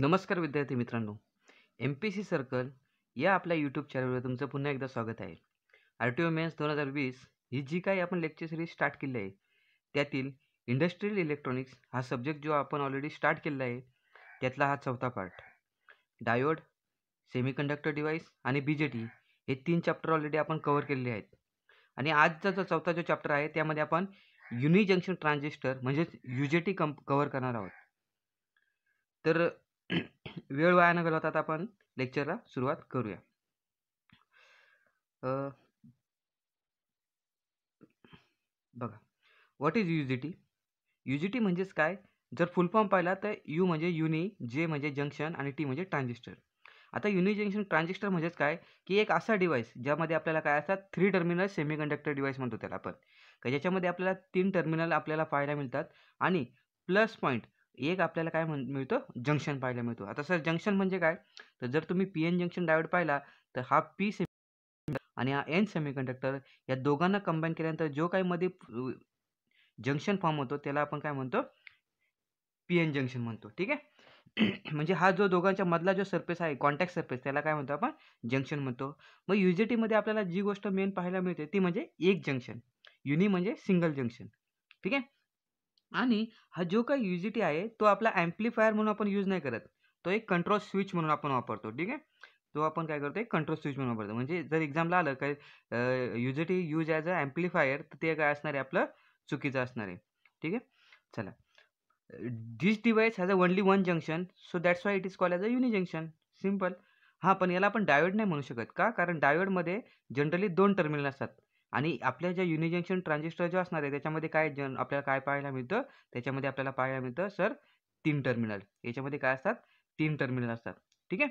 नमस्कार विद्यार्थी मित्रांनो, MPC सर्कल या आपल्या यूट्यूब चॅनलवर तुमचं पुन्हा एकदा स्वागत आहे. RTO मेन्स 2020 ही जी काही आपण लेक्चर सिरीज स्टार्ट केली आहे, त्यातील इंडस्ट्रियल इलेक्ट्रॉनिक्स हा सब्जेक्ट जो आपण ऑलरेडी स्टार्ट केलेला आहे, त्यातला हा चौथा पार्ट. डायोड, सेमीकंडक्टर डिव्हाइस आणि BJT हे 3 चॅप्टर ऑलरेडी आपण कव्हर केलेले आहेत. आणि आजचा जो चौथा चॅप्टर आहे, त्यामध्ये आपण युनि जंक्शन ट्रान्झिस्टर म्हणजेच UJT कव्हर करणार आहोत. तर वेळ वाया न घालवता आपण लेक्चरला सुरुवात करूया. बघा, व्हॉट इज UJT? UJT म्हणजेच काय? जर फुल फॉर्म पाहिला तर यू म्हणजे युनि, जे म्हणजे जंक्शन आणि टी म्हणजे ट्रान्झिस्टर. आता युनि जंक्शन ट्रान्झिस्टर म्हणजेच काय, की एक असा डिव्हाइस ज्यामध्ये आपल्याला काय असतात, 3 टर्मिनल सेमीकंडक्टर डिव्हाइस म्हणतो त्याला आपण, का ज्याच्यामध्ये आपल्याला 3 टर्मिनल आपल्याला पाहायला मिळतात आणि प्लस पॉईंट एक आपल्याला काय मिळतं, जंक्शन पाहायला मिळतो. आता सर जंक्शन म्हणजे काय? तर जर तुम्ही PN जंक्शन डायोड पाहिला तर हा P आणि हा N सेमीकंडक्टर या दोघांना कंबाईन केल्यानंतर जो काही मध्ये जंक्शन फॉर्म होतो त्याला आपण काय म्हणतो, PN जंक्शन म्हणतो. ठीक आहे. म्हणजे हा जो दोघांच्या मधला जो सरफेस आहे, कॉन्टॅक्ट सरफेस, त्याला काय म्हणतो आपण, जंक्शन म्हणतो. मग UJT मध्ये आपल्याला जी गोष्ट मेन पाहायला मिळते ती म्हणजे एक जंक्शन. युनि म्हणजे सिंगल जंक्शन. ठीक आहे. आणि हा जो काही UJT आहे तो आपला ॲम्प्लिफायर म्हणून आपण यूज नाही करत, तो एक कंट्रोल स्विच म्हणून आपण वापरतो. ठीक आहे. तो आपण काय करतो, एक कंट्रोल स्विच म्हणून वापरतो. म्हणजे जर एक्झामला आलं काय UJT use as a amplifier, तर ते काय असणार आहे, आपलं चुकीचं असणार आहे. ठीक आहे. चला, this device has a only one junction, so that's why it is called as a uni junction. Simple. हां, पण याला आपण डायोड नाही म्हणू शकत. का? कारण डायोडमध्ये जनरली 2 टर्मिनल असतात आणि आपल्या ज्या युनि जंक्शन ट्रान्झिस्टर जो असणार आहे त्याच्यामध्ये काय आपल्याला काय पाहायला मिळतं, त्याच्यामध्ये आपल्याला पाहायला मिळतं सर 3 टर्मिनल. याच्यामध्ये काय असतात, 3 टर्मिनल असतात. ठीक आहे.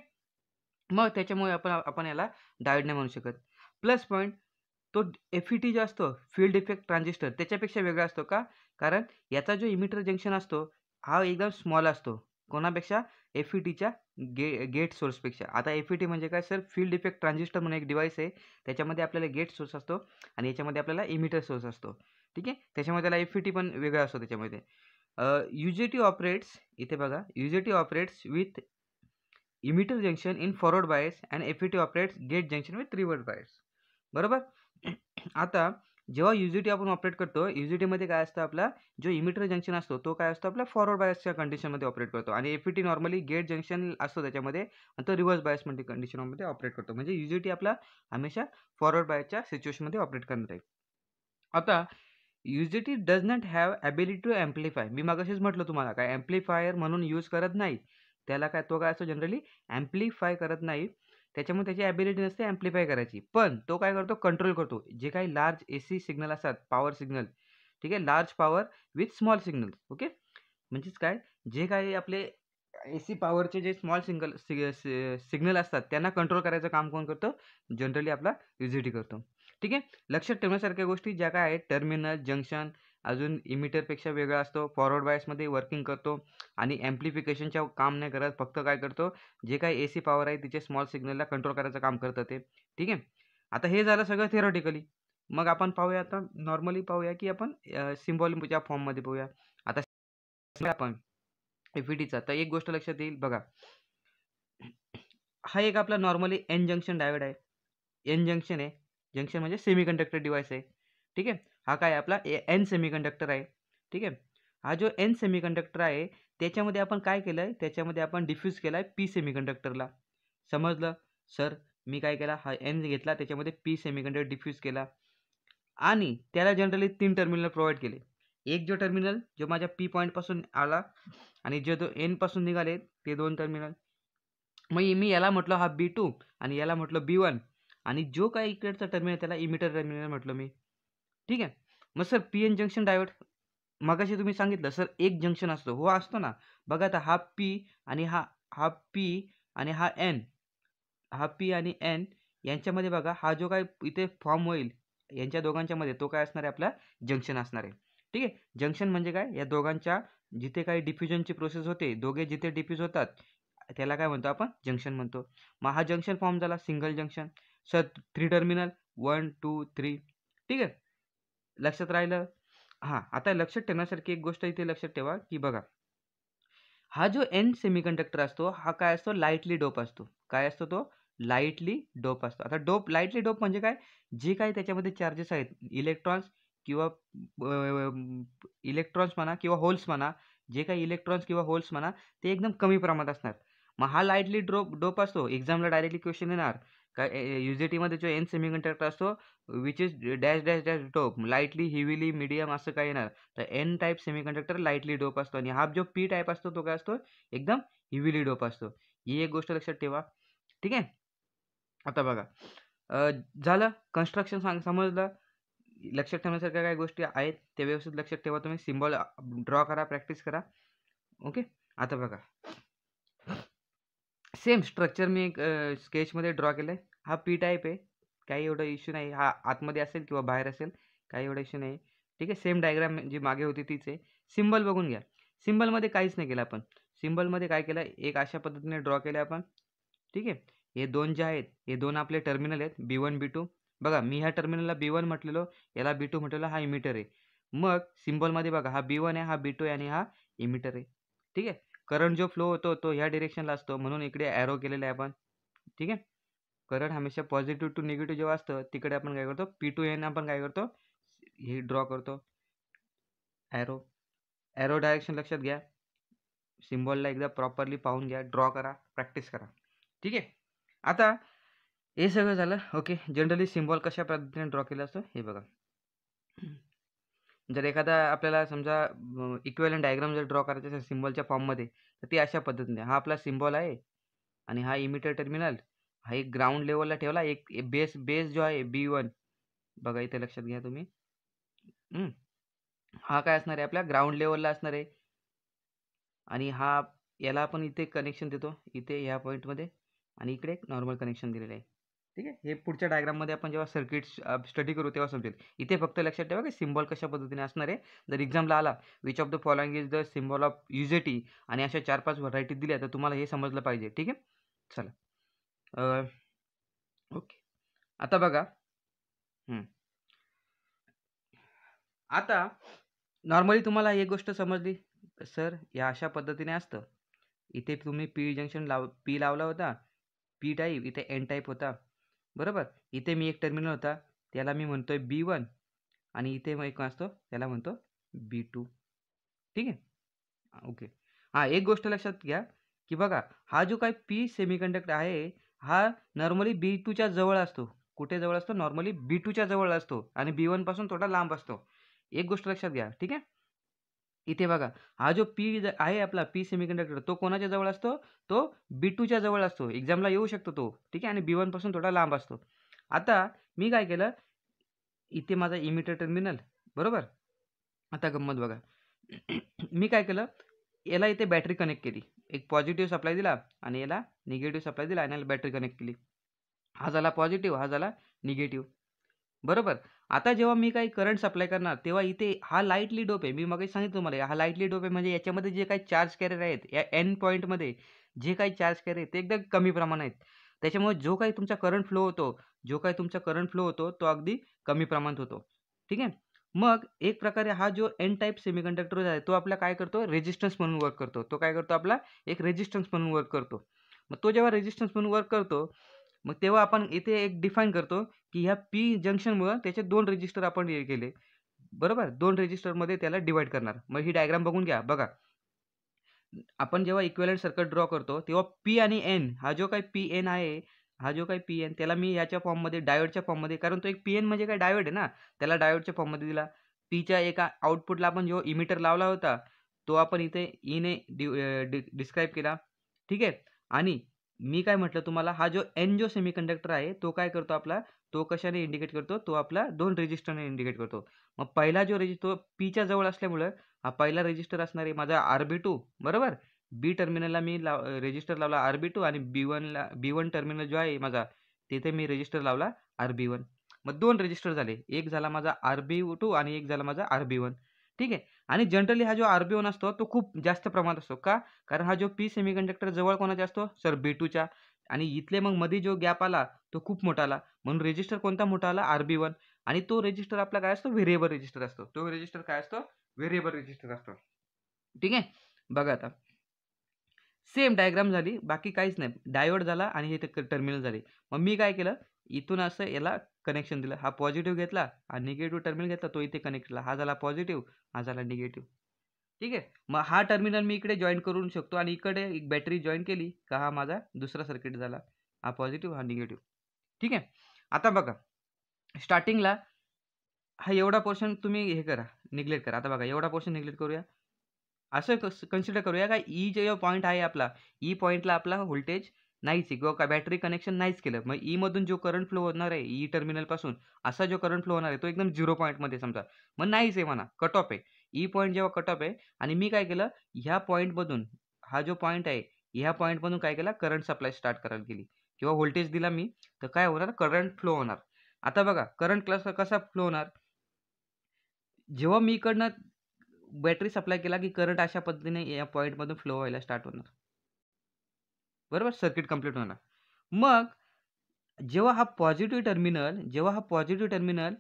मग त्याच्यामुळे आपण याला डायोड नाही म्हणू शकत. प्लस पॉईंट, तो FET जो असतो, फील्ड इफेक्ट ट्रान्झिस्टर, त्याच्यापेक्षा वेगळा असतो. का? कारण याचा जो इमिटर जंक्शन असतो हा एकदम स्मॉल असतो. कोणापेक्षा? FETच्या गेट सोर्सपेक्षा. आता FET म्हणजे काय सर, फील्ड इफेक्ट ट्रान्झिस्टर म्हणून एक डिव्हाइस आहे. त्याच्यामध्ये आपल्याला गेट सोर्स असतो आणि याच्यामध्ये आपल्याला इमिटर सोर्स असतो. ठीक आहे. त्याच्यामध्ये त्याला FET पण वेगळा असतो त्याच्यामध्ये. UJT ऑपरेट्स, इथे बघा, UJT operates with emitter junction in forward bias and FET operates gate junction with reverse bias. बरोबर. आता जेव्हा UJT आपण ऑपरेट करतो, UJTमध्ये काय असतं, आपला जो इमिटर जंक्शन असतो तो काय असतो, आपला फॉरवर्ड बायसच्या कंडिशनमध्ये ऑपरेट करतो आणि FET नॉर्मली गेट जंक्शन असतो त्याच्यामध्ये आणि तो रिव्हर्स बायस मध्ये कंडिशनमध्ये ऑपरेट करतो. म्हणजे UJT आपला हमेशा फॉरवर्ड बायसच्या सिच्युएशनमध्ये ऑपरेट करणार आहे. आता UJT does not have ability to amplify. मी मगाशीच म्हटलं तुम्हाला, काय ॲम्प्लिफायर म्हणून यूज करत नाही त्याला. काय तो काय असतो, जनरली ॲम्प्लिफाय करत नाही. त्याच्यामुळे त्याची ॲबिलिटी नसते ॲम्प्लिफाय करायची. पण तो काय करतो, कंट्रोल करतो. जे काही लार्ज AC सिग्नल असतात, पॉवर सिग्नल, ठीक आहे, large power with small signal. Okay. म्हणजेच काय, जे काही आपले AC पॉवरचे जे स्मॉल सिग्नल असतात त्यांना कंट्रोल करायचं काम कोण करतो, जनरली आपला UJT करतो. ठीक आहे. लक्षात ठेवण्यासारख्या गोष्टी ज्या काय आहेत, टर्मिनल, जंक्शन, अजून इमिटरपेक्षा वेगळा असतो, फॉरवर्ड बायसमध्ये वर्किंग करतो आणि ॲम्प्लिफिकेशनच्या काम नाही करत, फक्त काय करतो, जे काही AC पॉवर आहे तिचे स्मॉल सिग्नलला कंट्रोल करायचं काम करतं ते. ठीक आहे. आता हे झालं सगळं थिअरॉटिकली. मग आपण पाहूया, आता नॉर्मली पाहूया, की आपण सिम्बॉलच्या फॉर्ममध्ये पाहूया. आता आपण FETचा, तर एक गोष्ट लक्षात येईल बघा, हा एक आपला नॉर्मली N जंक्शन डायोड आहे. N जंक्शन आहे. जंक्शन म्हणजे सेमीकंडक्टर डिव्हाइस आहे. ठीक आहे. हा काय आपला N सेमीकंडक्टर आहे. ठीक आहे. हा जो N सेमीकंडक्टर आहे त्याच्यामध्ये आपण काय केलं आहे, त्याच्यामध्ये आपण डिफ्यूज केला आहे P सेमीकंडक्टरला. समजलं सर? मी काय केला, हा N घेतला, त्याच्यामध्ये P सेमीकंडक्टर डिफ्यूज केला आणि त्याला जनरली 3 टर्मिनल प्रोव्हाइड केले. एक जो टर्मिनल जो माझ्या P पॉईंटपासून आला आणि जे N पासून निघाले ते 2 टर्मिनल. मग मी याला म्हटलं हा B2 आणि याला म्हटलं B1 आणि जो काही इकडचा टर्मिनल त्याला इमिटर टर्मिनल म्हटलं मी. ठीक आहे. मग सर PN जंक्शन डायोड, मगाशी तुम्ही सांगितलं सर एक जंक्शन असतो. हो असतो ना. बघा आता हा P आणि हा हा P आणि हा N, हा P आणि N यांच्यामध्ये बघा, हा जो काही इथे फॉर्म होईल यांच्या दोघांच्या मध्ये, तो काय असणार आहे, आपला जंक्शन असणार आहे. ठीक आहे. जंक्शन म्हणजे काय, या दोघांच्या जिथे काही डिफ्युजनची प्रोसेस होते, दोघे जिथे डिफ्यूज होतात त्याला काय म्हणतो, आपण जंक्शन म्हणतो. मग हा जंक्शन फॉर्म झाला सिंगल जंक्शन. Sir 3 terminal 1 2 3. ठीक आहे. लक्षात राहिलं? हां. आता लक्षात ठेवण्यासारखी एक गोष्ट इथे लक्षात ठेवा, की बघा, हा जो एन सेमीकंडक्टर असतो हा काय असतो, लाईटली डोप असतो. काय असतो तो, लाईटली डोप असतो. आता डोप, लाईटली डोप म्हणजे काय, जे काही त्याच्यामध्ये चार्जेस आहेत, इलेक्ट्रॉन्स किंवा इलेक्ट्रॉन्स म्हणा किंवा होल्स म्हणा, जे काही इलेक्ट्रॉन्स किंवा होल्स म्हणा, ते एकदम कमी प्रमाणात असणार. मग हा लाईटली डोप असतो. एक्झामला डायरेक्टली क्वेश्चन येणार काय, युजेटीमध्ये जो एन सेमीकंडक्टर असतो which is dash dash dash dope, lightly, heavily, medium असं काय येणार. तर N type semiconductor lightly dope असतो आणि हा जो पी टाईप असतो तो काय असतो, एकदम हेवीली डोप असतो. ही एक गोष्ट लक्षात ठेवा. ठीक आहे. आता बघा, झालं कन्स्ट्रक्शन समजलं. लक्षात ठेवण्यासारख्या काही गोष्टी आहेत त्या व्यवस्थित लक्षात ठेवा. तुम्ही सिम्बॉल ड्रॉ करा, प्रॅक्टिस करा. ओके. आता बघा, सेम स्ट्रक्चर मी एक स्केचमध्ये ड्रॉ केलं आहे. हा पी टाईप आहे, काही एवढा इश्यू नाही. हा आतमध्ये असेल किंवा बाहेर असेल, काही एवढा इश्यू नाही. ठीक आहे. सेम डायग्राम जी मागे होती तीच आहे. सिम्बल बघून घ्या. सिम्बलमध्ये काहीच नाही केलं आपण. सिम्बलमध्ये काय केलं, एक अशा पद्धतीने ड्रॉ केलं आपण. ठीक आहे. हे दोन जे आहेत, हे दोन आपले टर्मिनल आहेत, B1 B2. बघा, मी ह्या टर्मिनलला B1 म्हटलेलो, याला B2 म्हटलेलो. हा इमिटर आहे. मग सिम्बॉलमध्ये बघा, हा B1 आहे, हा B2 आहे आणि हा इमिटर आहे. ठीक आहे. करंट जो फ्लो होतो तो ह्या डिरेक्शनला असतो, म्हणून इकडे ॲरो केलेला आहे आपण. ठीक आहे. करंट हमेशा पॉझिटिव्ह टू निगेटिव्ह जेव्हा असतं तिकडे आपण काय करतो, P2N आपण काय करतो, हे ड्रॉ करतो, ॲरो. ॲरो डायरेक्शन लक्षात घ्या. सिम्बॉलला एकदा प्रॉपरली पाहून घ्या, ड्रॉ करा, प्रॅक्टिस करा. ठीक आहे. आता हे सगळं झालं. ओके. जनरली सिम्बॉल कशा पद्धतीने ड्रॉ केला असतो हे बघा. जर एखादा आपल्याला समजा इक्विव्हॅलेंट डायग्राम जर ड्रॉ करायचा असेल सिम्बॉलच्या फॉर्ममध्ये, तर ते अशा पद्धतीने, हा आपला सिम्बॉल आहे आणि हा इमिटर टर्मिनल, हा एक ग्राउंड लेवलला ठेवला, एक बेस बेस जो आहे B1, बघा इथे लक्षात घ्या तुम्ही. हा काय असणार आहे, आपल्या ग्राउंड लेवलला असणार आहे आणि हा, याला आपण इथे कनेक्शन देतो, इथे ह्या पॉईंटमध्ये, आणि इकडे एक नॉर्मल कनेक्शन दिलेलं आहे. ठीक आहे. हे पुढच्या डायग्राममध्ये आपण जेव्हा सर्किट स्टडी करू तेव्हा समजेल. इथे फक्त लक्षात ठेवा की सिम्बॉल कशा पद्धतीने असणार आहे. जर एक्झामला आला, which of the following is the symbol of UJT, आणि अशा 4-5 व्हरायटी दिल्या, तर तुम्हाला हे समजलं पाहिजे. ठीक आहे. चला. ओके. आता बघा, आता नॉर्मली तुम्हाला एक गोष्ट समजली, सर या अशा पद्धतीने असतं. इथे तुम्ही पी जंक्शन पी लावला होता, पी टाईप, इथे एन टाईप होता, बरोबर. इथे मी एक टर्मिनल होता, त्याला मी म्हणतोय B1, आणि इथे मग एक असतो त्याला म्हणतो B2. ठीक आहे. ओके. हां, एक गोष्ट लक्षात घ्या की बघा, हा जो काही पी सेमीकंडक्टर आहे, हा नॉर्मली B2च्या जवळ असतो. कुठे जवळ असतो, नॉर्मली B2च्या जवळ असतो आणि B1 पासून थोडा लांब असतो. एक गोष्ट लक्षात घ्या. ठीक आहे. इथे बघा, हा जो पी आहे आपला पी सेमीकंडक्टर, तो कोणाच्या जवळ असतो, तो B2च्या जवळ असतो. एक्झामला येऊ शकतो तो. ठीक आहे. आणि B1 पासून थोडा लांब असतो. आता मी काय केलं, इथे माझा इमिटर टर्मिनल, बरोबर. आता गंमत बघा. मी काय केलं, याला इथे बॅटरी कनेक्ट केली. एक पॉझिटिव्ह सप्लाय दिला आणि याला निगेटिव्ह सप्लाय दिला आणि याला बॅटरी कनेक्ट केली. हा झाला पॉझिटिव्ह, हा झाला निगेटिव्ह, बरोबर. आता जेव्हा मी काही करंट सप्लाय करणार, तेव्हा इथे हा लाईटली डोप आहे. मी मगाशी सांगितलं तुम्हाला, हा लाईटली डोप आहे म्हणजे याच्यामध्ये जे काही चार्ज कॅरियर आहेत, या एन पॉईंटमध्ये जे काही चार्ज कॅरियर आहेत, ते एकदम कमी प्रमाणात आहेत. त्याच्यामुळे जो काही तुमचा करंट फ्लो होतो, तो अगदी कमी प्रमाणात होतो. ठीक आहे. मग एक प्रकारे हा जो एन टाइप सेमीकंडक्टर आहे, तो आपला काय करतो, रेजिस्टन्स म्हणून वर्क करतो. तो काय करतो, आपला एक रेजिस्टन्स म्हणून वर्क करतो. मग तो जेव्हा रेजिस्टन्स म्हणून वर्क करतो, मग तेव्हा आपण इथे एक डिफाईन करतो की ह्या पी जंक्शनमुळं त्याचे 2 रेजिस्टर आपण हे केले, बरोबर. 2 रेजिस्टरमध्ये त्याला डिव्हाईड करणार. मग ही डायग्राम बघून घ्या. बघा, आपण जेव्हा इक्विव्हॅलेंट सर्किट ड्रॉ करतो, तेव्हा पी आणि एन, हा जो काही पी-एन आहे, हा जो काही पी-एन, त्याला मी याच्या फॉर्ममध्ये, डायोडच्या फॉर्ममध्ये, कारण तो एक पी-एन म्हणजे काय, डायोड आहे ना, त्याला डायोडच्या फॉर्ममध्ये दिला. पीच्या एका आउटपुटला आपण जो इमिटर लावला होता, तो आपण इथे ईने डिस्क्राईब केला. ठीक आहे. आणि मी काय म्हटलं तुम्हाला, हा जो एन जो सेमीकंडक्टर आहे, तो काय करतो आपला, तो कशाने इंडिकेट करतो, तो आपला 2 रेजिस्टरने इंडिकेट करतो. मग पहिला जो रेजिस्टर पीच्या जवळ असल्यामुळं, हा पहिला रेजिस्टर असणार आहे माझा RB2, बरोबर. बी टर्मिनलला मी रेजिस्टर लावला RB2 आणि B1 टर्मिनल जो आहे माझा, तिथे मी रेजिस्टर लावला RB1. मग 2 रेजिस्टर झाले. एक झाला माझा RB2 आणि एक झाला माझा RB1. ठीक आहे. आणि जनरली हा जो RB1 असतो, तो खूप जास्त प्रमाणात असतो. का? कारण हा जो पी सेमीकंडक्टर जवळ कोणाचा असतो, सर B2च्या, आणि इथले मग मध्ये जो गॅप आला, तो खूप मोठा आला. म्हणून रेजिस्टर कोणता मोठा आला, RB1. आणि तो रेजिस्टर आपला काय असतो, व्हेरिएबल रेजिस्टर असतो. तो रेजिस्टर काय असतो, व्हेरिएबल रेजिस्टर असतो. ठीक आहे. बघा आता, सेम डायग्राम झाली, बाकी काहीच नाही. डायोड झाला आणि हे टर्मिनल झाले. मग मी काय केलं, इथून असं याला कनेक्शन दिलं. हा पॉझिटिव्ह घेतला, हा निगेटिव्ह टर्मिनल घेतला, तो इथे कनेक्ट केला. हा झाला पॉझिटिव्ह, हा झाला निगेटिव्ह. ठीक आहे. मग हा टर्मिनल मी इकडे जॉइन करू शकतो आणि इकडे एक बॅटरी जॉइन केली का हा माझा दुसरा सर्किट झाला. हा पॉझिटिव्ह, हा निगेटिव्ह. ठीक आहे. आता बघा, स्टार्टिंगला हा एवढा पोर्शन तुम्ही हे करा, निग्लेक्ट करा. आता बघा, एवढा पोर्शन निग्लेक्ट करूया. असं कन्सिडर करूया का जो पॉईंट आहे आपला, ई पॉईंटला आपला व्होल्टेज नाहीच आहे किंवा बॅटरी कनेक्शन नाहीच केलं. मग ईमधून जो करंट फ्लो होणार आहे, ई टर्मिनलपासून असा जो करंट फ्लो होणार आहे, तो एकदम 0 पॉईंटमध्ये समजा. मग नाहीच आहे म्हणा, कट ऑफ आहे. ई पॉईंट जेव्हा कट ऑफ आहे आणि मी काय केलं, ह्या पॉईंटमधून हा जो पॉईंट आहे, ह्या पॉईंटमधून काय केला, करंट सप्लाय स्टार्ट करायला गेली किंवा व्होल्टेज दिला मी, तर काय होणार, करंट फ्लो होणार. आता बघा, करंट कसा फ्लो होणार, जेव्हा मी इकडनं बॅटरी सप्लाय केला की करंट अशा पद्धतीने या पॉईंटमधून फ्लो व्हायला स्टार्ट होणार. बरोबर, सर्किट कंप्लीट होणार. मग जेव्हा हा पॉझिटिव्ह टर्मिनल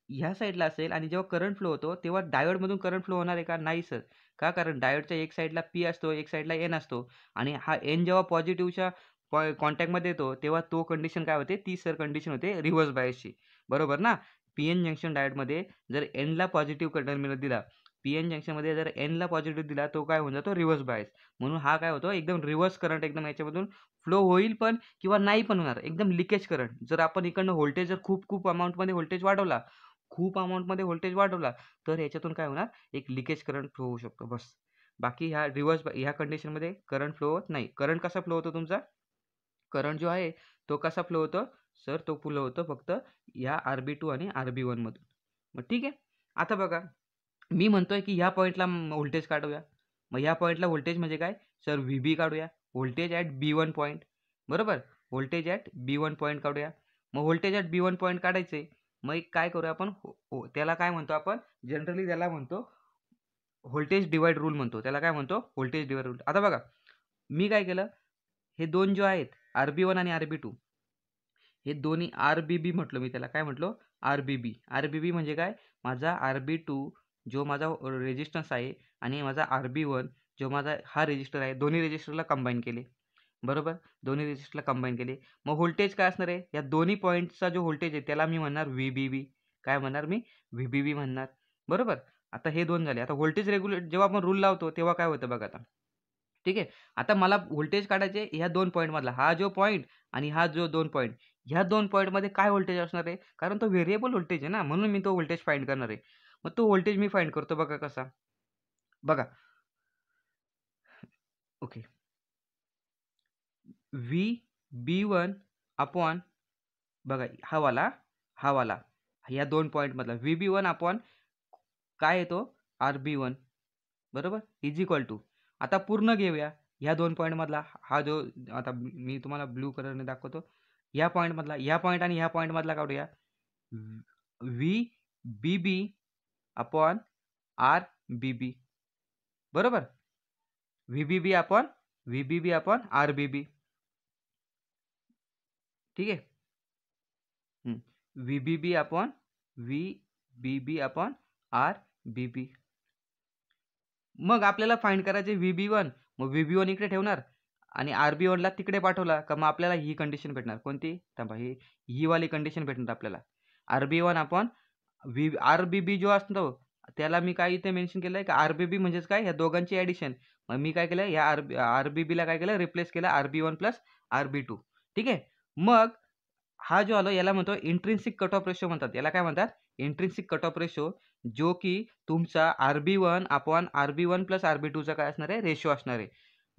ह्या साईडला असेल आणि जेव्हा करंट फ्लो होतो तेव्हा डायोडमधून करंट फ्लो होणार आहे का? नाही सर. का? कारण डायोडच्या एक साईडला पी असतो, एक साईडला एन असतो आणि हा एन जेव्हा पॉझिटिव्हच्या कॉन्टॅक्टमध्ये येतो तेव्हा तो कंडिशन काय होते, ती सर कंडिशन होते रिव्हर्स बायसची. बरोबर ना? पी-एन जंक्शन डायोडमध्ये जर एनला पॉझिटिव्ह टर्मिनल दिला, पी-एन जंक्शनमध्ये जर एनला पॉझिटिव्ह दिला, तो काय होऊन जातो, रिव्हर्स बायस. म्हणून हा काय होतो, एकदम रिव्हर्स करंट एकदम याच्यामधून फ्लो होईल पण किंवा नाही पण होणार. एकदम लिकेज करंट. जर आपण इकडनं व्होल्टेज जर खूप अमाउंटमध्ये व्होल्टेज वाढवला, तर ह्याच्यातून काय होणार, एक लिकेज करंट फ्लो होऊ शकतो, बस. बाकी ह्या कंडिशनमध्ये करंट फ्लो होत नाही. करंट कसा फ्लो होतो तुमचा? करंट जो आहे तो कसा फ्लो होतो? सर तो फ्लो होतो फक्त या RB2 आणि RB1 मधून. मग ठीक आहे. आता बघा, मी म्हणतोय की ह्या पॉईंटला व्होल्टेज काढूया. मग ह्या पॉईंटला व्होल्टेज म्हणजे काय? सर VB काढूया. Voltage at B1 point. बरोबर? व्होल्टेज ॲट B1 पॉईंट काढूया. मग व्होल्टेज ॲट B1 पॉईंट काढायचे. मग काय करूया आपण, त्याला काय म्हणतो आपण, जनरली त्याला म्हणतो व्होल्टेज डिवाइड रूल म्हणतो. त्याला काय म्हणतो? Voltage divide rule. आता बघा, मी काय केलं, हे दोन जो आहेत RB1 आणि RB2, हे दोन्ही RBB म्हटलो मी त्याला. काय म्हटलो? RBB म्हणजे काय? माझा RB2 जो माझा रेजिस्टन्स आहे आणि माझा RB1 जो माझा हा रेजिस्टर आहे, दोन्ही रेजिस्टरला कंबाईन केले. बरोबर? दोन्ही रेजिस्टरला कंबाईन केले. मग व्होल्टेज काय असणार आहे? या दोन्ही पॉईंटचा जो व्होल्टेज आहे त्याला मी म्हणणार VBB. काय म्हणणार मी? VBB म्हणणार. बरोबर? आता हे दोन झाले. आता व्होल्टेज रेग्युलेट जेव्हा आपण रूल लावतो तेव्हा काय होतं बघा आता. ठीक आहे. आता मला व्होल्टेज काढायचे ह्या 2 पॉईंटमधला. हा जो पॉईंट आणि हा जो 2 पॉईंट, ह्या 2 पॉईंटमध्ये काय व्होल्टेज असणार आहे? कारण तो व्हेरिएबल व्होल्टेज आहे ना, म्हणून मी तो व्होल्टेज फाइंड करणार आहे. मग तो व्होल्टेज मी फाइंड करतो बघा कसा. बघा, ओके. VB1 अपॉन, बघा हा वाला या 2 पॉईंटमधला VB1 अपॉन काय येतो, RB1. बरोबर, इज इक्वल टू, आता पूर्ण घेऊया ह्या 2 पॉईंटमधला हा जो, आता मी तुम्हाला ब्लू कलरने दाखवतो. या पॉईंटमधला, या पॉईंट आणि ह्या पॉईंटमधला काढूया. VBB upon RBB. बरोबर, VBB अपॉन RBB. ठीक आहे. VBB upon RBB. मग आपल्याला फाइंड करायचे VB1. मग VB1 इकडे ठेवणार आणि RB1ला तिकडे पाठवला का मग आपल्याला ही कंडिशन भेटणार. कोणती? थांबा, ही वाली कंडिशन भेटणार आपल्याला. RB1 अपॉन RBB जो असतो त्याला मी काय इथे मेन्शन केलंय का RBB म्हणजेच काय, ह्या दोघांची ॲडिशन. मग मी काय केलं, या RBBला काय केलं, रिप्लेस केलं RB1 प्लस RB2. ठीक आहे. मग हा जो आलो याला म्हणतो इंट्रिन्सिक कट ऑफ रेशो म्हणतात. याला काय म्हणतात? इंट्रिन्सिक कट ऑफ रेशो, जो की तुमचा RB1 अपॉन RB1 प्लस RB2चा काय असणार आहे, रेशो असणार आहे.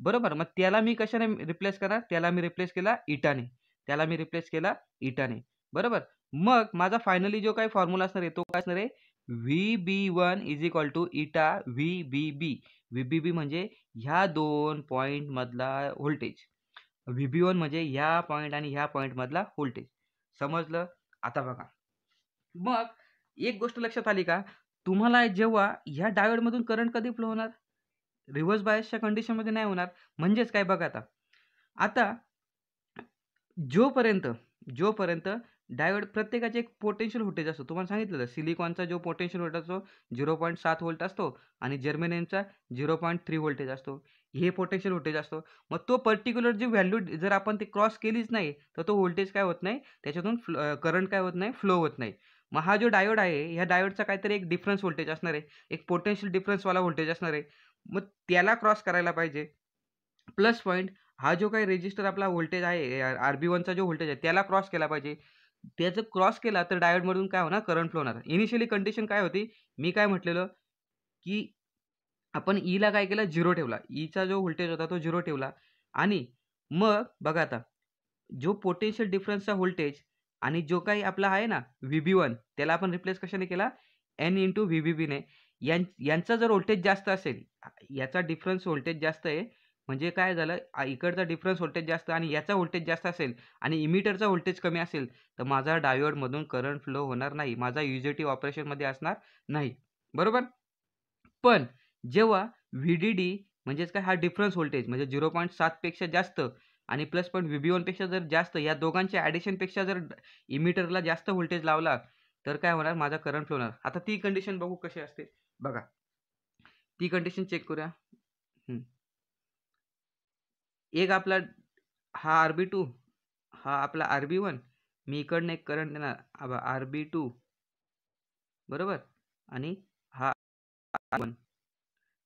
बरोबर. मग त्याला मी कशाने रिप्लेस करणार? त्याला मी रिप्लेस केला इटाने. बरोबर. मग माझा फायनली जो काही फॉर्म्युला असणार आहे तो काय असणार आहे, VB1 इज इक्वल टू इटा VBB. VBB म्हणजे ह्या 2 पॉईंट मधला व्होल्टेज. VB1 म्हणजे ह्या पॉईंट आणि ह्या पॉईंट मधला व्होल्टेज. समजलं? आता बघा, मग एक गोष्ट लक्षात आली का तुम्हाला, जेव्हा ह्या डायोडमधून करंट कधी फ्लो होणार, रिव्हर्स बायसच्या कंडिशनमध्ये नाही होणार. म्हणजेच काय बघा, आता जोपर्यंत डायोड प्रत्येकाचे एक पोटेन्शियल व्होल्टेज असतो. तुम्हाला सांगितलं सिलिकॉनचा जो पोटेन्शियल व्होल्टेज असतो 0.7 व्होल्ट असतो आणि जर्मेनियमचा 0.3 व्होल्टेज असतो. हे पोटेन्शियल व्होल्टेज असतो. मग तो पर्टिक्युलर जी व्हॅल्यू जर आपण ते क्रॉस केलीच नाही, तर तो व्होल्टेज काय होत नाही, त्याच्यातून करंट काय होत नाही, फ्लो होत नाही. मग हा जो डायोड आहे, ह्या डायोडचा काहीतरी एक डिफरन्स व्होल्टेज असणार आहे, एक पोटेन्शियल डिफरन्सवाला व्होल्टेज असणार आहे. मग त्याला क्रॉस करायला पाहिजे. प्लस पॉईंट हा जो काही रेजिस्टर आपला व्होल्टेज आहे, RB1चा जो व्होल्टेज आहे, त्याला क्रॉस केला पाहिजे. त्याचं क्रॉस केला तर डायोडमधून काय होणार, करंट फ्लो होणार. इनिशियली कंडिशन काय होती, मी काय म्हटलेलं, की आपण ईला काय केलं, 0 ठेवला. ईचा जो व्होल्टेज होता तो 0 ठेवला आणि मग बघा आता जो पोटेन्शियल डिफरन्सचा व्होल्टेज आणि जो काही आपला आहे ना VB1, त्याला आपण रिप्लेस कशाने केला, N इंटू VBBने. यांचा जर व्होल्टेज जास्त असेल, याचा डिफरन्स व्होल्टेज जास्त आहे, म्हणजे काय झालं, इकडचा डिफरन्स व्होल्टेज जास्त आणि याचा व्होल्टेज जास्त असेल आणि इमिटरचा व्होल्टेज कमी असेल, तर माझा डायोडमधून करंट फ्लो होणार नाही, माझा UJT ऑपरेशनमध्ये असणार नाही. बरोबर. पण जेव्हा VDD म्हणजेच काय, हा डिफरन्स व्होल्टेज म्हणजे 0.7 पेक्षा जास्त आणि प्लस पॉईंट VB1 पेक्षा जर जास्त, या दोघांच्या ॲडिशनपेक्षा जर इमिटरला जास्त व्होल्टेज लावला, तर काय होणार, माझा करंट फ्लो होणार. आता ती कंडिशन बघू कशी असते. बघा, ती कंडिशन चेक करूया. एक आपला हा RB2, हा आपला RB1, मी इकडनं एक करंट देणार RB2, बरोबर, आणि हा RB1,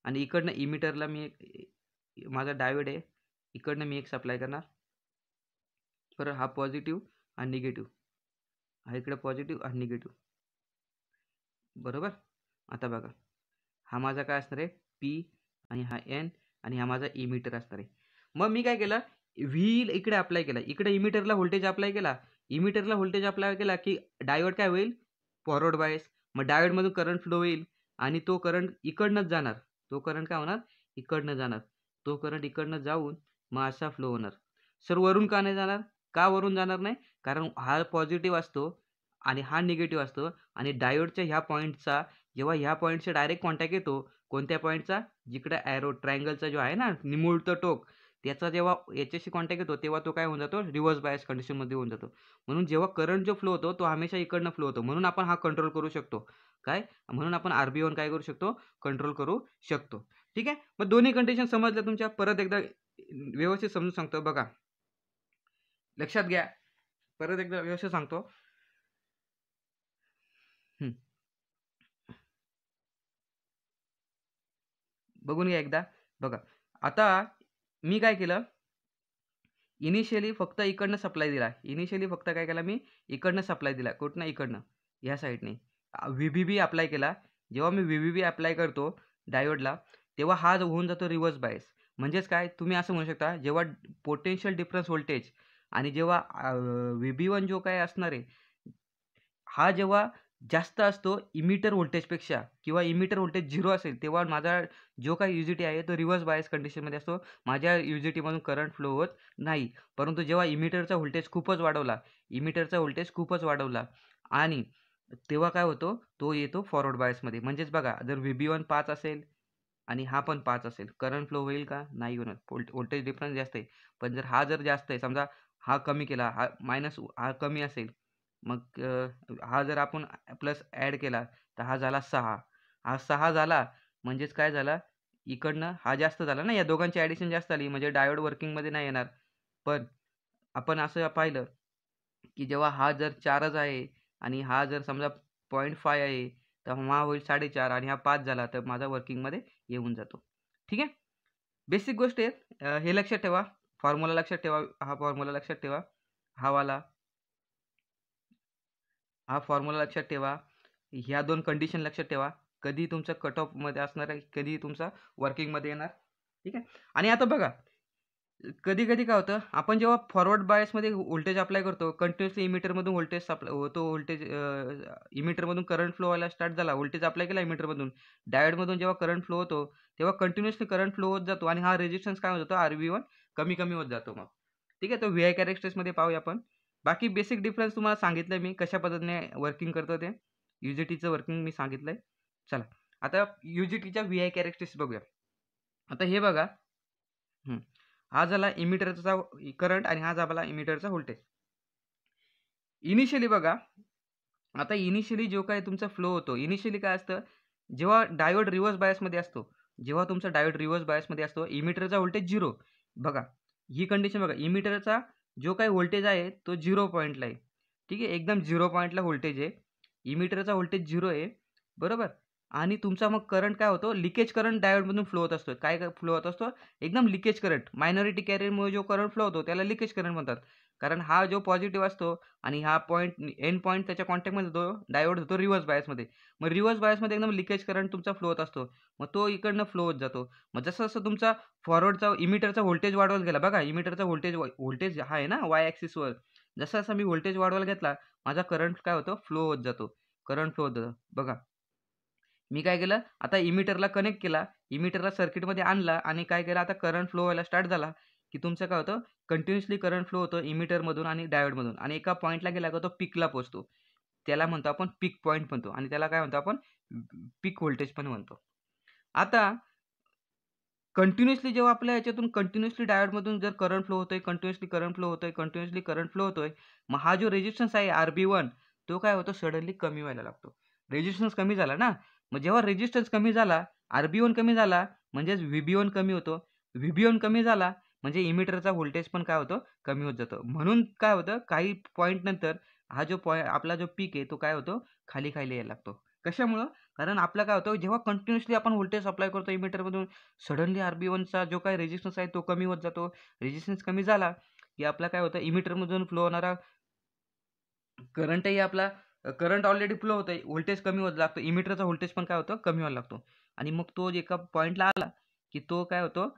आणि इकडनं इमिटरला मी माझा डायोड आहे, इकडनं मी एक सप्लाय करणार. बरं, हा पॉझिटिव्ह हा निगेटिव्ह, हा इकडे पॉझिटिव्ह हा निगेटिव्ह. बरोबर. आता बघा, हा माझा काय असणार आहे, P, आणि हा N, आणि हा माझा इमिटर असणार आहे. मग मी काय केलं, व्ही इकडे अप्लाय केला, इकडे इमिटरला व्होल्टेज अप्लाय केला. इमिटरला व्होल्टेज अप्लाय केला की डायोड काय होईल, फॉरवर्ड बायस. मग डायोडमधून करंट फ्लो होईल आणि तो करंट इकडनंच जाणार. तो करंट काय होणार, इकडनं जाणार. तो करंट इकडनं जाऊन मग असा फ्लो होणार. सर वरून का नाही जाणार, का वरून जाणार नाही, कारण हा पॉझिटिव्ह असतो आणि हा निगेटिव्ह असतो आणि डायोडच्या ह्या पॉईंटचा जेव्हा ह्या पॉईंटचा डायरेक्ट कॉन्टॅक्ट येतो, कोणत्या पॉईंटचा, जिकडे ॲरो ट्रायंगलचा जो आहे ना निमुळतं टोक, त्याचा जेव्हा याच्याशी कॉन्टॅक्ट येतो, तेव्हा तो काय होऊन जातो, रिव्हर्स बायस कंडिशनमध्ये होऊन जातो. म्हणून जेव्हा करंट जो फ्लो होतो तो हमेशा इकडनं फ्लो होतो. म्हणून आपण हा कंट्रोल करू शकतो. काय, म्हणून आपण RB1 काय करू शकतो, कंट्रोल करू शकतो. ठीक आहे. मग दोन्ही कंडिशन समजल्या तुमच्या. परत एकदा व्यवस्थित समजून सांगतो, बघा लक्षात घ्या, परत एकदा व्यवस्थित सांगतो. बघून घ्या एकदा. बघा, आता मी काय केलं, इनिशियली फक्त इकडनं सप्लाय दिला. इनिशियली फक्त काय केला, मी इकडनं सप्लाय दिला. कुठनं, इकडनं, ह्या साईडने VBB अप्लाय केला. जेव्हा मी VBB अप्लाय करतो डायोडला, तेव्हा हा होऊन जातो रिव्हर्स बायस. म्हणजेच काय, तुम्ही असं म्हणू शकता, जेव्हा पोटेन्शियल डिफरन्स व्होल्टेज आणि जेव्हा VB1 जो काय असणार आहे, हा जेव्हा जास्त असतो इमिटर व्होल्टेजपेक्षा किंवा इमिटर व्होल्टेज 0 असेल, तेव्हा माझा जो काही UJT आहे तो रिव्हर्स बायस कंडिशनमध्ये असतो. माझ्या UJTमधून करंट फ्लो होत नाही. परंतु जेव्हा इमिटरचा व्होल्टेज खूपच वाढवला आणि तेव्हा काय होतो, तो येतो फॉरवर्ड बायसमध्ये. म्हणजेच बघा, जर VB1 5 असेल आणि हा पण 5 असेल, करंट फ्लो होईल का, नाही होणार. व्होल्टेज डिफरन्स जास्त आहे. पण जर हा जर जास्त आहे, समजा हा कमी केला, हा कमी असेल, मग हा जर आपण प्लस ॲड केला, तर हा झाला 6. हा 6 झाला म्हणजेच काय झाला, इकडनं हा जास्त झाला ना, या दोघांची ॲडिशन जास्त झाली म्हणजे डायोड वर्किंगमध्ये नाही येणार. पण आपण असं पाहिलं की जेव्हा हा जर 4च आहे आणि हा जर समजा 0.5 आहे, तर हा होईल 4.5 आणि हा 5 झाला, तर माझा वर्किंगमध्ये येऊन जातो. ठीक आहे. बेसिक गोष्ट आहे. हे लक्षात ठेवा, फॉर्म्युला लक्षात ठेवा, हा फॉर्म्युला लक्षात ठेवा, हा फॉर्म्युला लक्षात ठेवा, ह्या 2 कंडिशन लक्षात ठेवा. कधी तुमचा कट ऑफमध्ये असणार आहे, कधी तुमचा वर्किंगमध्ये येणार. ठीक आहे. आणि आता बघा, कधी-कधी काय होतं, आपण जेव्हा फॉरवर्ड बायसमध्ये व्होल्टेज अप्लाय करतो, कंटिन्युअसली इमिटरमधून व्होल्टेज इमिटरमधून करंट फ्लो व्हायला स्टार्ट झाला, व्होल्टेज अप्लाय केला इमिटरमधून, डायोडमधून जेव्हा करंट फ्लो होतो, तेव्हा कंटिन्युअसली करंट फ्लो होत जातो आणि हा रेझिस्टन्स काय होत जातो, RB1 कमी-कमी होत जातो मग. ठीक आहे. तो VI कॅरेक्टरिस्टिक्समध्ये पाहूया आपण. बाकी बेसिक डिफरन्स तुम्हाला सांगितलं मी, कशा पद्धतीने वर्किंग करतं ते. UJTचं वर्किंग मी सांगितलंय. चला, आता UJTच्या VI कॅरेक्टरिस्टिक्स बघूया. आता हे बघा, हा झाला इमिटरचा करंट आणि हा झाला इमिटरचा व्होल्टेज. इनिशियली बघा, आता इनिशियली जो काही तुमचा फ्लो होतो, इनिशियली काय असतं, जेव्हा डायोड रिव्हर्स बायसमध्ये असतो, जेव्हा तुमचा डायोड रिव्हर्स बायसमध्ये असतो, इमिटरचा व्होल्टेज 0. बघा, ही कंडिशन बघा, इमिटरचा जो काही व्होल्टेज आहे तो 0 पॉइंटला आहे. ठीक आहे, एकदम 0 पॉइंटला व्होल्टेज आहे. इमिटरचा व्होल्टेज 0 आहे, बरोबर. आणि तुमचा मग करंट काय होतो, लिकेज करंट डायोडमधून फ्लो होत असतो. काय फ्लो होत असतो, एकदम लिकेज करंट. मायनॉरिटी कॅरियरमुळे जो करंट फ्लो होतो त्याला लिकेज करंट म्हणतात. कारण हा जो पॉझिटिव्ह असतो आणि हा पॉईंट एंड पॉईंट त्याच्या कॉन्टॅक्टमध्ये होतो, डायोड होतो रिव्हर्स बायसमध्ये. मग रिव्हर्स बायसमध्ये एकदम लिकेज करंट तुमचा फ्लो होत असतो. मग तो इकडनं फ्लो होत जातो. मग जसं-जसं तुमचा फॉरवर्डचा इमिटरचा व्होल्टेज वाढवत गेला, बघा इमिटरचा व्होल्टेज हा आहे ना वाय ॲक्सिसवर. जसा-जसा मी व्होल्टेज वाढवायला घेतला, माझा करंट काय होतो, फ्लो होत जातो. करंट फ्लो होत जातं. बघा, मी काय केलं, आता इमिटरला कनेक्ट केला, इमिटरला सर्किटमध्ये आणला आणि काय केलं, आता करंट फ्लो व्हायला स्टार्ट झाला, की तुमचं काय होतं, कंटिन्युअसली करंट फ्लो होतो इमिटरमधून आणि डायोडमधून आणि एका पॉइंटला गेला का तो पीकला पोहोचतो. त्याला म्हणतो आपण पीक पॉइंट म्हणतो आणि त्याला काय म्हणतो आपण पीक व्होल्टेज पण म्हणतो. आता कंटिन्युअसली जेव्हा आपल्या ह्याच्यातून कंटिन्युअसली डायोडमधून जर करंट फ्लो होतोय, कंटिन्युअसली करंट फ्लो होतोय, कंटिन्युअसली करंट फ्लो होतोय, मग हा जो रेझिस्टन्स आहे RB1 तो काय होतो सडनली कमी व्हायला लागतो. रेझिस्टन्स कमी झाला ना, मग जेव्हा रेझिस्टन्स कमी झाला, RB1 कमी झाला म्हणजेच VB1 कमी होतो. VB1 कमी झाला म्हणजे इमिटरचा व्होल्टेज पण काय होतो कमी होत जातो. म्हणून काय होतं काही पॉइंट नंतर हा जो आपला जो पीक आहे तो काय होतो खाली-खाली यायला लागतो. कशामुळं? कारण आपलं काय होतं जेव्हा कंटिन्युअसली आपण व्होल्टेज अप्लाय करतो इमिटरमधून सडनली RB1चा जो काही रेझिस्टन्स आहे तो कमी होत जातो. रेझिस्टन्स कमी झाला, की आपला काय होतं इमिटरमधून फ्लो होणारा करंटही आपला करंट ऑलरेडी फ्लो होतंय, व्होल्टेज कमी होत लागतं. इमिटरचा व्होल्टेज पण काय होतं कमी व्हायला लागतो. आणि मग तो एका पॉइंटला आला, की तो काय होतो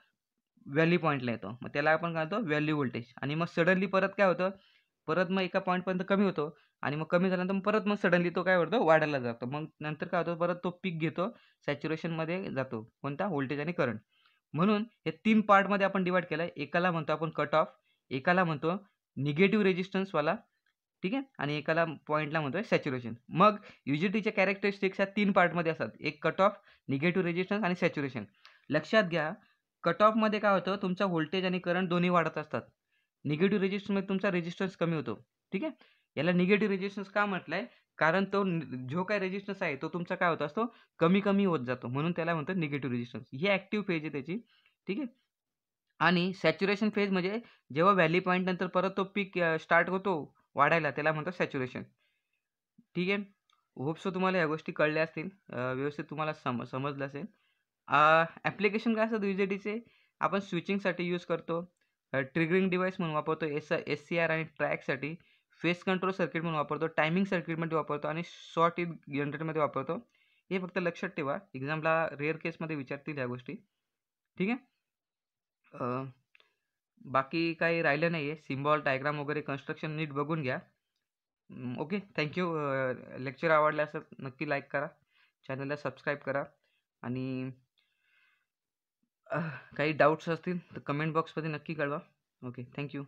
व्हॅल्यू पॉइंटला येतो. मग त्याला आपण काय म्हणतो व्हॅल्यू व्होल्टेज आणि मग सडनली परत काय होतं, परत मग एका पॉइंटपर्यंत कमी होतो आणि मग कमी झाल्यानंतर मग परत मग सडनली तो काय होतो वाढायला जातो. मग नंतर काय होतं परत तो पीक घेतो, सॅच्युरेशनमध्ये जातो. कोणता व्होल्टेज आणि करंट. म्हणून हे 3 पार्टमध्ये आपण डिव्हाईड केलंय. एकाला म्हणतो आपण कट ऑफ, एकाला म्हणतो निगेटिव्ह रेझिस्टन्सवाला, ठीक आहे? आणि एकाला पॉइंटला म्हणतोय सॅच्युरेशन. मग यूजेटीच्या कॅरेक्टरिस्टिक्स ह्या 3 पार्टमध्ये असतात. एक कट ऑफ, निगेटिव्ह रेझिस्टन्स आणि सॅच्युरेशन. लक्षात घ्या, कट ऑफमध्ये काय होतं तुमचा व्होल्टेज आणि करंट दोन्ही वाढत असतात. निगेटिव्ह रेझिस्टन्समध्ये तुमचा रेझिस्टन्स कमी होतो. ठीक आहे? याला निगेटिव्ह रेझिस्टन्स का म्हटलंय? कारण तो जो काही रेझिस्टन्स आहे तो तुमचा काय होत असतो कमी-कमी होत जातो. म्हणून त्याला म्हणतात निगेटिव्ह रेझिस्टन्स. ही ॲक्टिव्ह फेज आहे त्याची. ठीक आहे? आणि सॅच्युरेशन फेज म्हणजे जेव्हा व्हॅली पॉइंट नंतर परत तो पीक स्टार्ट होतो वाढायला त्याला म्हणतात सॅच्युरेशन. ठीक आहे. होप सो तुम्हाला ह्या गोष्टी कळल्या असतील. व्यवस्थित तुम्हाला समजलं असेल. ॲप्लिकेशन काय असतात यूजेटीचे आपण स्विचिंगसाठी यूज करतो. ट्रिगरिंग डिव्हाइस म्हणून वापरतो. SCR आणि ट्रॅकसाठी. फेस कंट्रोल सर्किट म्हणून वापरतो. टायमिंग सर्किटमध्ये वापरतो आणि शॉर्ट इन जनरेटरमध्ये वापरतो. हे फक्त लक्षात ठेवा. एक्झामला रेअर केसमध्ये विचारतील ह्या गोष्टी. ठीक आहे. बाकी काही राहिलं नाही आहे. सिम्बॉल, डायग्राम वगैरे कन्स्ट्रक्शन नीट बघून घ्या. ओके. Thank you. लेक्चर आवडलं असेल नक्की लाईक करा. चॅनलला सबस्क्राईब करा आणि काही डाऊट्स असतील तर कमेंट बॉक्समध्ये नक्की कळवा. ओके. Thank you.